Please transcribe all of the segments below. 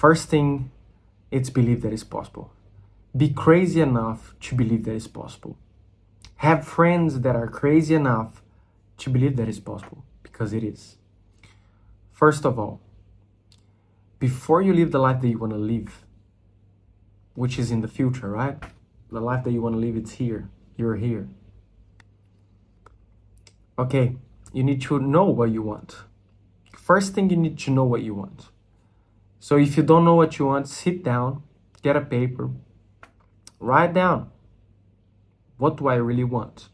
First thing, it's believe that it's possible. Be crazy enough to believe that it's possible. Have friends that are crazy enough to believe that it's possible, because it is. First of all, before you live the life that you want to live, which is in the future, right? The life that you want to live, it's here. You're here. Okay, you need to know what you want. First thing, you need to know what you want. So if you don't know what you want, sit down, get a paper, write down, what do I really want?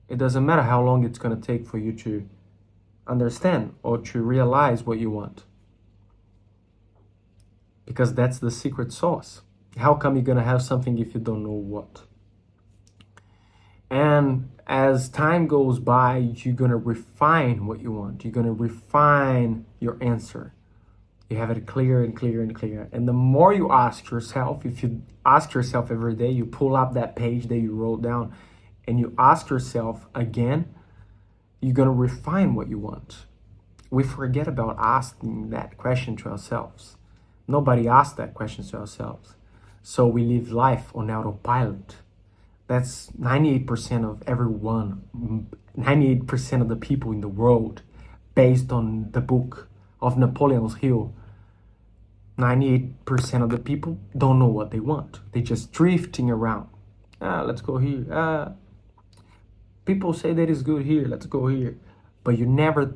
It doesn't matter how long it's going to take for you to understand or to realize what you want. Because that's the secret sauce. How come you're going to have something if you don't know what? And as time goes by, you're going to refine what you want. You're going to refine your answer. You have it clear and clear and clear. And the more you ask yourself, if you ask yourself every day, you pull up that page that you wrote down and you ask yourself again, you're going to refine what you want. We forget about asking that question to ourselves. Nobody asks that question to ourselves. So we live life on autopilot. That's 98% of everyone, 98% of the people in the world, based on the book of Napoleon's Hill. 98% of the people don't know what they want. They're just drifting around. Let's go here. People say that is good here. Let's go here. But you never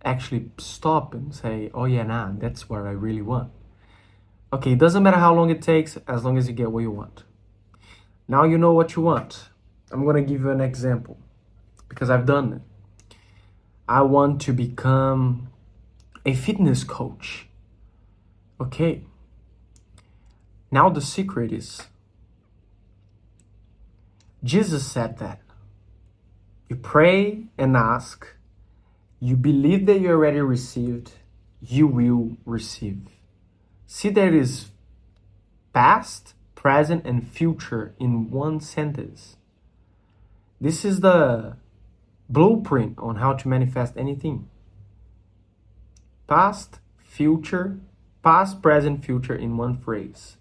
actually stop and say, oh yeah, nah, that's what I really want. Okay, it doesn't matter how long it takes, as long as you get what you want. Now you know what you want. I'm going to give you an example because I've done it. I want to become a fitness coach. Okay. Now the secret is, Jesus said that you pray and ask, you believe that you already received, you will receive. See, there is past, present, and future in one sentence. This is the blueprint on how to manifest anything. Past, present, future in one phrase.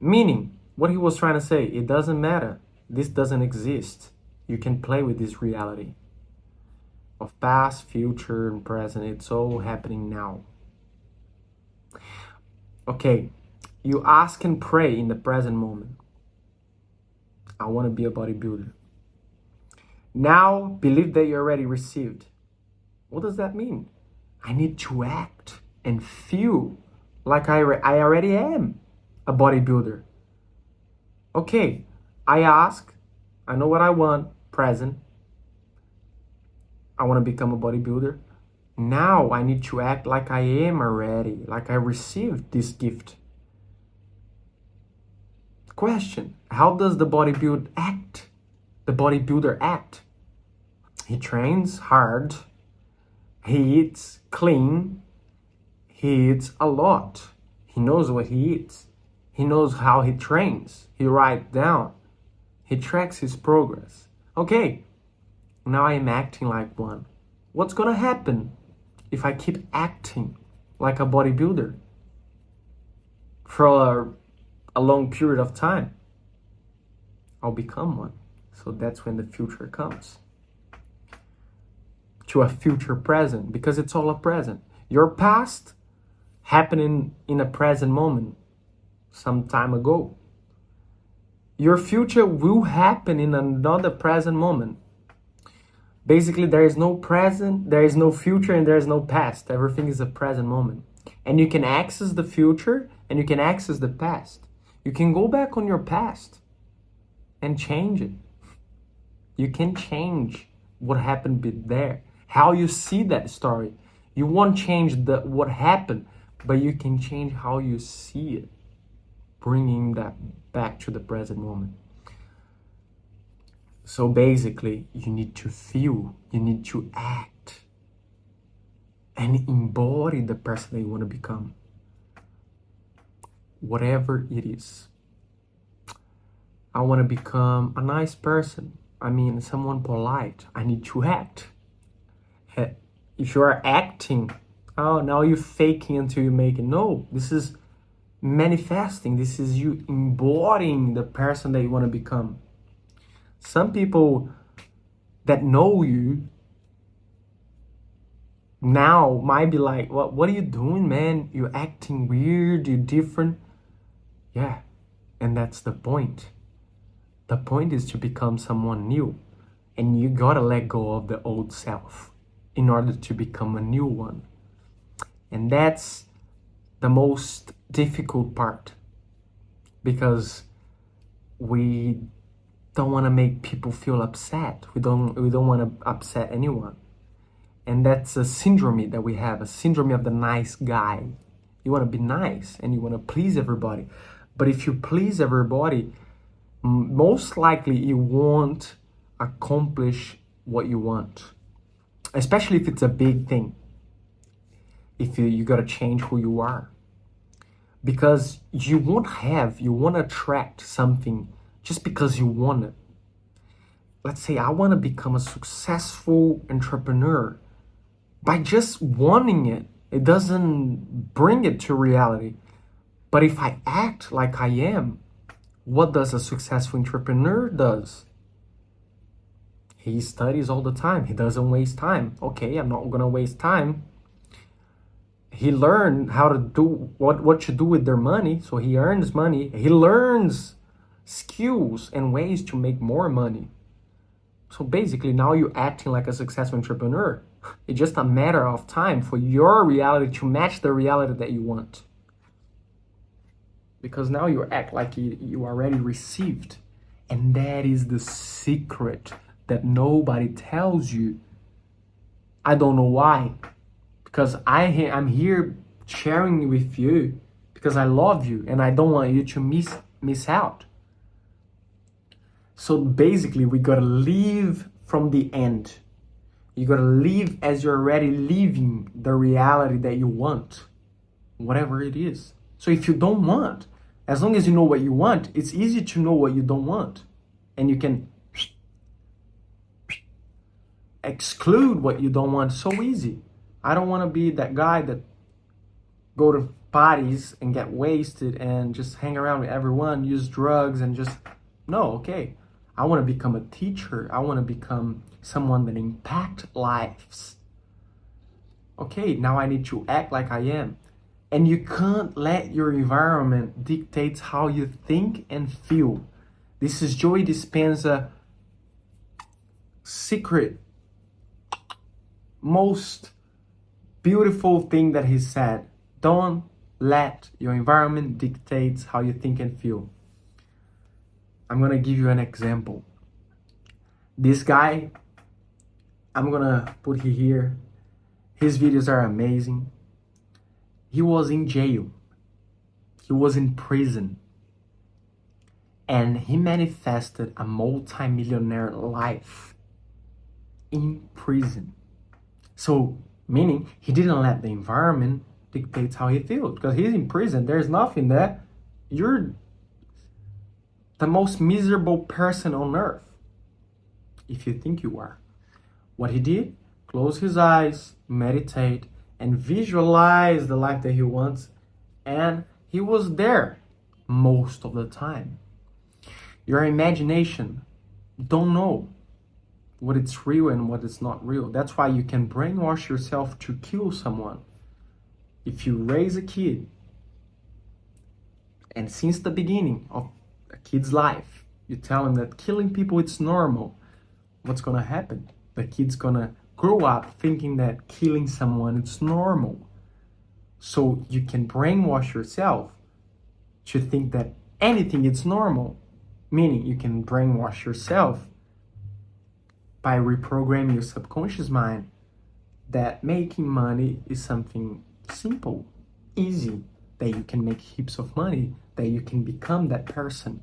Meaning, what he was trying to say, it doesn't matter. This doesn't exist. You can play with this reality of past, future, and present. It's all happening now. Okay, you ask and pray in the present moment. I want to be a bodybuilder. Now, believe that you already received. What does that mean? I need to act and feel like I already am a bodybuilder. Okay, I ask, I know what I want, present. I want to become a bodybuilder. Now I need to act like I am already, like I received this gift. Question, how does the bodybuilder act? The bodybuilder act. He trains hard. He eats clean. He eats a lot. He knows what he eats. He knows how he trains. He writes down. He tracks his progress. Okay, now I'm acting like one. What's gonna happen if I keep acting like a bodybuilder for a long period of time? I'll become one. So that's when the future comes. To a future present, because it's all a present. Your past happening in a present moment some time ago. Your future will happen in another present moment. Basically, there is no present, there is no future, and there is no past. Everything is a present moment. And you can access the future and you can access the past. You can go back on your past and change it. You can change what happened there. How you see that story. You won't change what happened, but you can change how you see it. Bringing that back to the present moment. So basically, you need to feel, you need to act, and embody the person that you want to become. Whatever it is. I want to become a nice person. I mean, someone polite. I need to act. If you are acting Oh, now you're faking until you make it. No, this is manifesting. This is you embodying the person that you want to become. Some people that know you now might be like, what are you doing, man? You're acting weird, you're different. Yeah, and that's the point. The point is to become someone new. And you gotta let go of the old self in order to become a new one. And that's the most difficult part, because we don't want to make people feel upset. We don't want to upset anyone. And that's a syndrome that we have, a syndrome of the nice guy. You want to be nice and you want to please everybody. But if you please everybody, most likely you won't accomplish what you want, especially if it's a big thing. If you got to change who you are, because you won't attract something just because you want it. Let's say I want to become a successful entrepreneur. By just wanting it, it doesn't bring it to reality. But if I act like I am, what does a successful entrepreneur does? He studies all the time. He doesn't waste time. Okay, I'm not gonna waste time. He learned how to do what to do with their money, so he earns money. He learns skills and ways to make more money. So basically, now you're acting like a successful entrepreneur. It's just a matter of time for your reality to match the reality that you want. Because now you act like you already received. And that is the secret that nobody tells you. I don't know why. Because I'm here sharing with you because I love you and I don't want you to miss out. So basically, we gotta live from the end. You gotta live as you're already living the reality that you want, whatever it is. So if you don't want, as long as you know what you want, it's easy to know what you don't want. And you can exclude what you don't want so easy. I don't want to be that guy that go to parties and get wasted and just hang around with everyone, use drugs and just, no, okay. I want to become a teacher. I want to become someone that impact lives. Okay, now I need to act like I am. And you can't let your environment dictate how you think and feel. This is Joe Dispensa secret, most beautiful thing that he said. Don't let your environment dictate how you think and feel. I'm gonna give you an example. This guy, I'm gonna put him here. His videos are amazing. He was in jail. He was in prison. And he manifested a multi-millionaire life in prison. So, meaning he didn't let the environment dictate how he feels. Because he's in prison, there's nothing there. You're the most miserable person on earth, if you think you are. What he did, close his eyes, meditate, and visualize the life that he wants. And he was there most of the time. Your imagination don't know what it's real and what is not real. That's why you can brainwash yourself to kill someone. If you raise a kid, and since the beginning of a kid's life, you tell him that killing people it's normal, what's gonna happen? The kid's gonna grow up thinking that killing someone it's normal. So you can brainwash yourself to think that anything is normal. Meaning you can brainwash yourself by reprogramming your subconscious mind that making money is something simple, easy, that you can make heaps of money, that you can become that person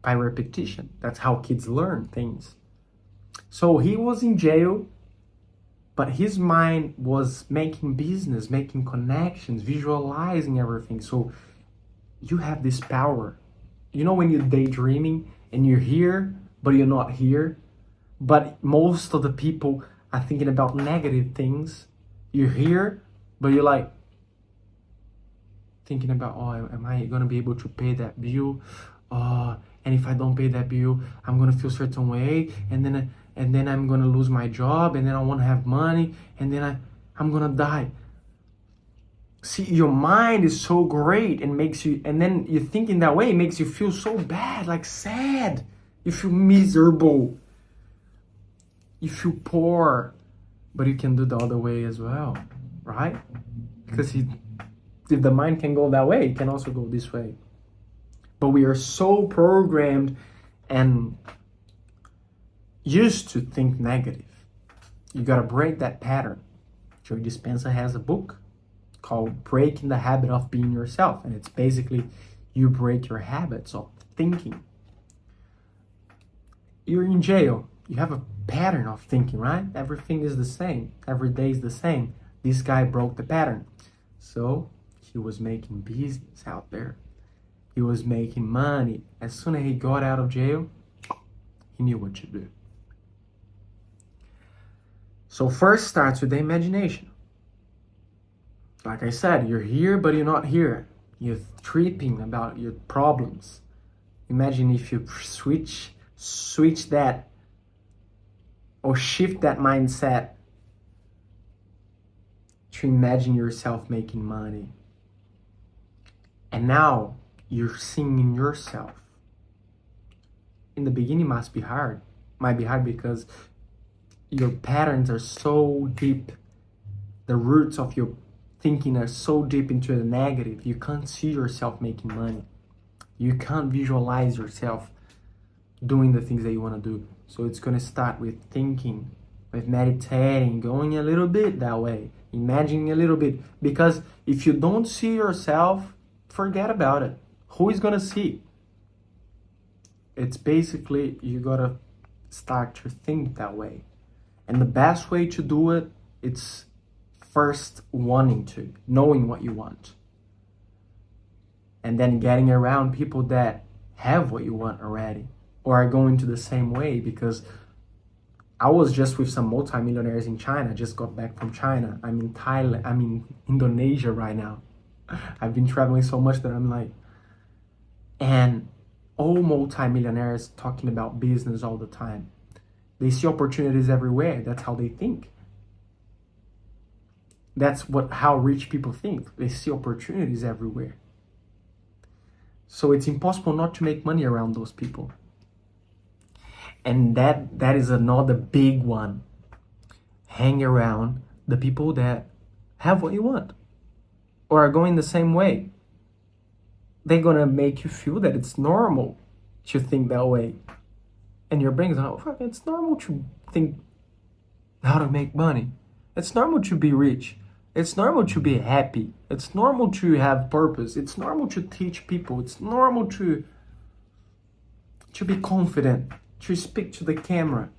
by repetition. That's how kids learn things. So he was in jail, but his mind was making business, making connections, visualizing everything. So you have this power. You know when you're daydreaming and you're here, but you're not here? But most of the people are thinking about negative things. You're here, but you're like thinking about, oh, am I gonna be able to pay that bill? And if I don't pay that bill, I'm gonna feel a certain way, and then I'm gonna lose my job, and then I won't have money, and then I'm gonna die. See, your mind is so great and makes you, and then you think in that way, it makes you feel so bad, like sad. You feel miserable. You feel poor. But you can do the other way as well, right? Because if the mind can go that way, it can also go this way. But we are so programmed and used to think negative. You gotta break that pattern. Joe Dispensa has a book called Breaking the Habit of Being Yourself. And it's basically you break your habits of thinking. You're in jail. You have a pattern of thinking, right? Everything is the same. Every day is the same. This guy broke the pattern. So he was making business out there. He was making money. As soon as he got out of jail, he knew what to do. So first starts with the imagination. Like I said, you're here, but you're not here. You're tripping about your problems. Imagine if you switch that or shift that mindset to imagine yourself making money. And now you're seeing yourself. In the beginning might be hard because your patterns are so deep. The roots of your thinking are so deep into the negative. You can't see yourself making money. You can't visualize yourself doing the things that you want to do. So it's going to start with thinking, with meditating, going a little bit that way, imagining a little bit. Because if you don't see yourself, forget about it. Who is going to see? It's basically, you got to start to think that way. And the best way to do it, it's first knowing what you want. And then getting around people that have what you want already or are going to the same way. Because I was just with some multimillionaires in China. I just got back from China. I'm in Thailand. I'm in Indonesia right now. I've been traveling so much that I'm like, and all multimillionaires talking about business all the time. They see opportunities everywhere. That's how they think. That's how rich people think. They see opportunities everywhere. So it's impossible not to make money around those people. And that is another big one. Hang around the people that have what you want or are going the same way. They're going to make you feel that it's normal to think that way. And your brain is like, oh, it's normal to think how to make money. It's normal to be rich. It's normal to be happy. It's normal to have purpose. It's normal to teach people. It's normal to be confident, to speak to the camera.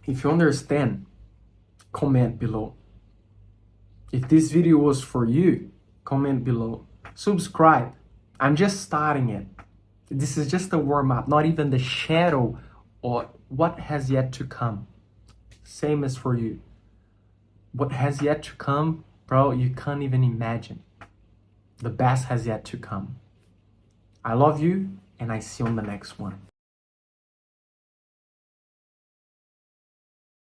If you understand, comment below. If this video was for you, comment below. Subscribe. I'm just starting it. This is just a warm-up, not even the shadow or what has yet to come. Same as for you. What has yet to come, bro, you can't even imagine. The best has yet to come. I love you, and I see you on the next one.